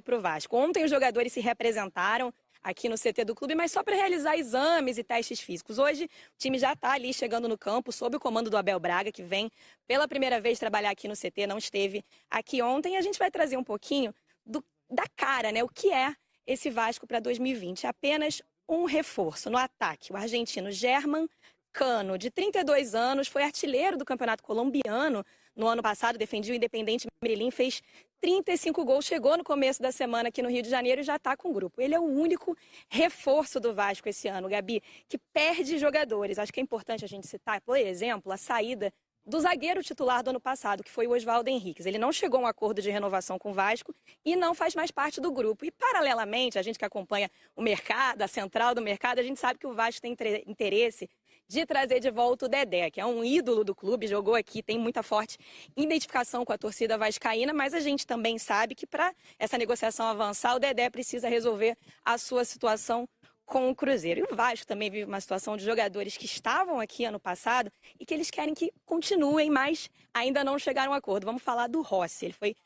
para o Vasco. Ontem os jogadores se representaram aqui no CT do clube, mas só para realizar exames e testes físicos. Hoje o time já está ali chegando no campo, sob o comando do Abel Braga, que vem pela primeira vez trabalhar aqui no CT, não esteve aqui ontem. A gente vai trazer um pouquinho da cara, né? O que é esse Vasco para 2020? Apenas um reforço no ataque. O argentino Germán Cano, de 32 anos, foi artilheiro do Campeonato Colombiano no ano passado, defendia o Independiente Medellín, fez 35 gols, chegou no começo da semana aqui no Rio de Janeiro e já está com o grupo. Ele é o único reforço do Vasco esse ano, Gabi, que perde jogadores. Acho que é importante a gente citar, por exemplo, a saída do zagueiro titular do ano passado, que foi o Oswaldo Henriques. Ele não chegou a um acordo de renovação com o Vasco e não faz mais parte do grupo. E, paralelamente, a gente que acompanha o mercado, a central do mercado, a gente sabe que o Vasco tem interesse de trazer de volta o Dedé, que é um ídolo do clube, jogou aqui, tem muita forte identificação com a torcida vascaína, mas a gente também sabe que para essa negociação avançar, o Dedé precisa resolver a sua situação com o Cruzeiro. E o Vasco também vive uma situação de jogadores que estavam aqui ano passado e que eles querem que continuem, mas ainda não chegaram a um acordo. Vamos falar do Rossi. Ele foi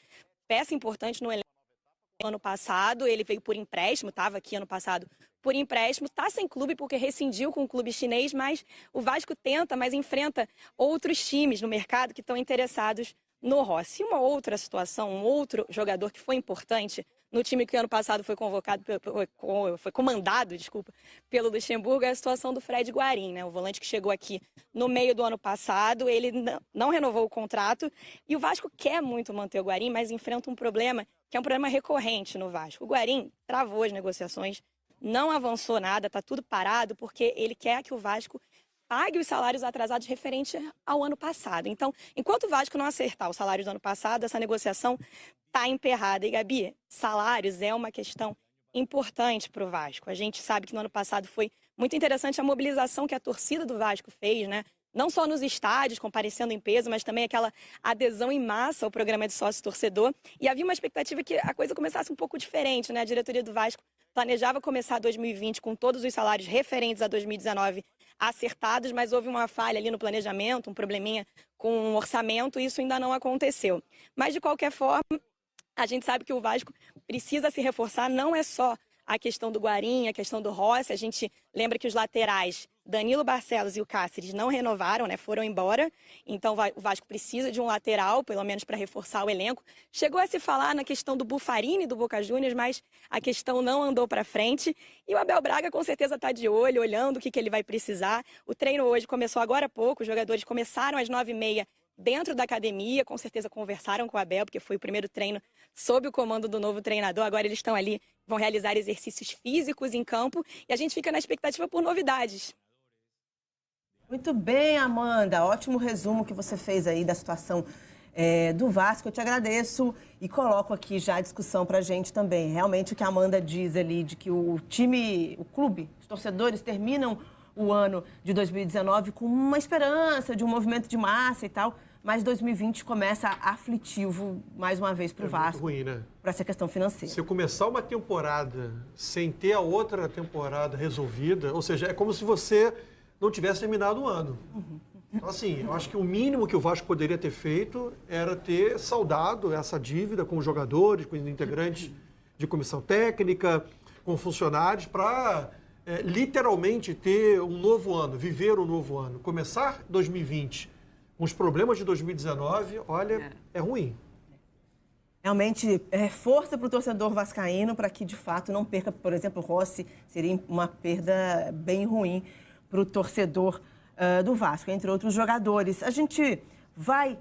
peça importante no elenco ano passado, ele veio por empréstimo, estava aqui ano passado por empréstimo, está sem clube porque rescindiu com o clube chinês, mas o Vasco tenta, mas enfrenta outros times no mercado que estão interessados no Rossi. E uma outra situação, um outro jogador que foi importante no time que ano passado foi comandado, pelo Luxemburgo, é a situação do Fred Guarín, né? O volante que chegou aqui no meio do ano passado, ele não renovou o contrato e o Vasco quer muito manter o Guarín, mas enfrenta um problema que é um problema recorrente no Vasco. O Guarín travou as negociações, não avançou nada, está tudo parado, porque ele quer que o Vasco pague os salários atrasados referente ao ano passado. Então, enquanto o Vasco não acertar os salários do ano passado, essa negociação está emperrada. E, Gabi, salários é uma questão importante para o Vasco. A gente sabe que no ano passado foi muito interessante a mobilização que a torcida do Vasco fez, né? Não só nos estádios, comparecendo em peso, mas também aquela adesão em massa ao programa de sócio-torcedor. E havia uma expectativa que a coisa começasse um pouco diferente, né? A diretoria do Vasco planejava começar 2020 com todos os salários referentes a 2019 acertados, mas houve uma falha ali no planejamento, um probleminha com o orçamento, e isso ainda não aconteceu. Mas, de qualquer forma, a gente sabe que o Vasco precisa se reforçar, não é só a questão do Guarín, a questão do Rossi. A gente lembra que os laterais, Danilo Barcelos e o Cáceres, não renovaram, né? Foram embora. Então o Vasco precisa de um lateral, pelo menos para reforçar o elenco. Chegou a se falar na questão do Buffarini, do Boca Juniors, mas a questão não andou para frente. E o Abel Braga com certeza está de olho, olhando o que ele vai precisar. O treino hoje começou agora há pouco, os jogadores começaram às 9h30 dentro da academia, com certeza conversaram com o Abel, porque foi o primeiro treino sob o comando do novo treinador. Agora eles estão ali, vão realizar exercícios físicos em campo e a gente fica na expectativa por novidades. Muito bem, Amanda. Ótimo resumo que você fez aí da situação do Vasco. Eu te agradeço e coloco aqui já a discussão para a gente também. Realmente o que a Amanda diz ali, de que o time, o clube, os torcedores terminam o ano de 2019 com uma esperança de um movimento de massa e tal, mas 2020 começa aflitivo mais uma vez para o Vasco. Ruim, né? Para essa questão financeira. Se eu começar uma temporada sem ter a outra temporada resolvida, ou seja, é como se você não tivesse terminado o ano. Então, assim, eu acho que o mínimo que o Vasco poderia ter feito era ter saldado essa dívida com os jogadores, com os integrantes de comissão técnica, com funcionários, para literalmente ter um novo ano, viver um novo ano. Começar 2020 com os problemas de 2019, olha, é ruim. Realmente, força para o torcedor vascaíno para que, de fato, não perca, por exemplo, o Rossi. Seria uma perda bem ruim para o torcedor do Vasco, entre outros jogadores. A gente vai